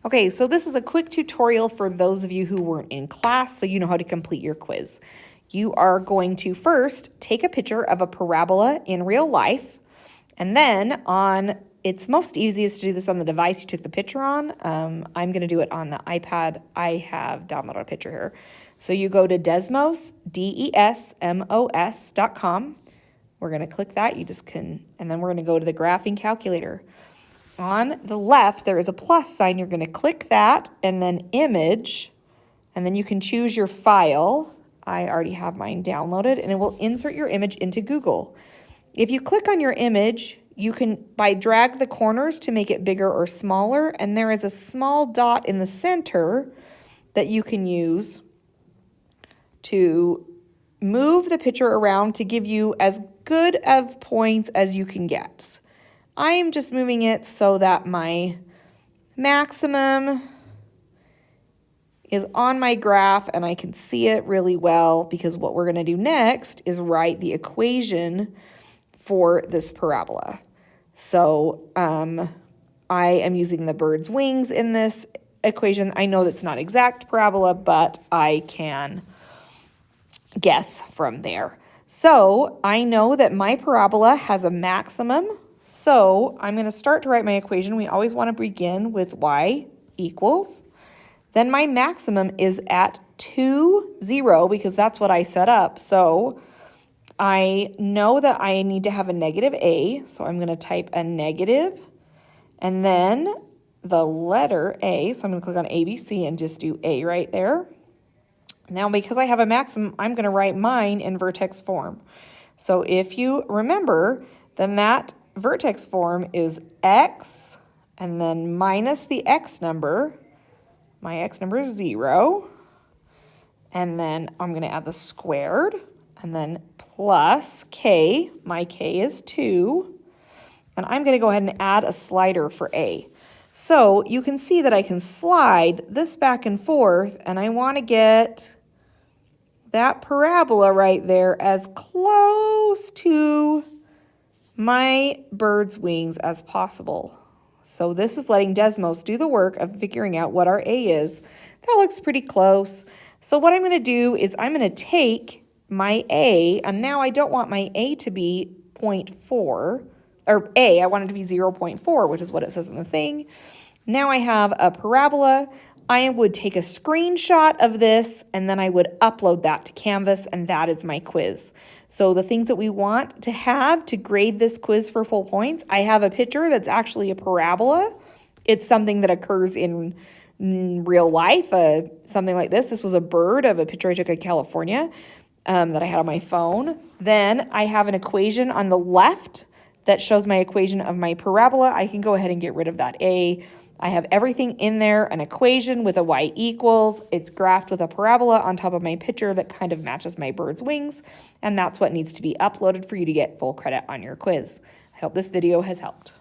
Okay, so this is a quick tutorial for those of you who weren't in class so you know how to complete your quiz. You are going to first take a picture of a parabola in real life, and then it's most easiest to do this on the device you took the picture on. I'm going to do it on the iPad. I have downloaded a picture here. So you go to Desmos, DESMOS.com. We're going to click that. And then we're going to go to the graphing calculator. On the left, there is a plus sign. You're going to click that and then image, and then you can choose your file. I already have mine downloaded, and it will insert your image into Google. If you click on your image, you can drag the corners to make it bigger or smaller, and there is a small dot in the center that you can use to move the picture around to give you as good of points as you can get. I am just moving it so that my maximum is on my graph and I can see it really well, because what we're going to do next is write the equation for this parabola. So I am using the bird's wings in this equation. I know that's not exact parabola, but I can guess from there. So I know that my parabola has a maximum. So I'm going to start to write my equation. We always want to begin with y equals. Then my maximum is at 2, 0, because that's what I set up. So I know that I need to have a negative a. So I'm going to type a negative and then the letter a. So I'm going to click on ABC and just do a right there. Now, because I have a maximum, I'm going to write mine in vertex form. So if you remember, then that vertex form is x and then minus the x number. My x number is 0. And then I'm going to add the squared and then plus k. My k is 2. And I'm going to go ahead and add a slider for a. So you can see that I can slide this back and forth, and I want to get that parabola right there as close to my bird's wings as possible. So this is letting Desmos do the work of figuring out what our A is. That looks pretty close. So what I'm going to do is I'm going to take my A, and now I don't want my A to be 0.4, or A, I want it to be 0.4, which is what it says in the thing. Now I have a parabola. I would take a screenshot of this and then I would upload that to Canvas, and that is my quiz. So the things that we want to have to grade this quiz for full points, I have a picture that's actually a parabola. It's something that occurs in real life, something like this. This was a bird of a picture I took of California that I had on my phone. Then I have an equation on the left that shows my equation of my parabola. I can go ahead and get rid of that A. I have everything in there, an equation with a y equals. It's graphed with a parabola on top of my picture that kind of matches my bird's wings. And that's what needs to be uploaded for you to get full credit on your quiz. I hope this video has helped.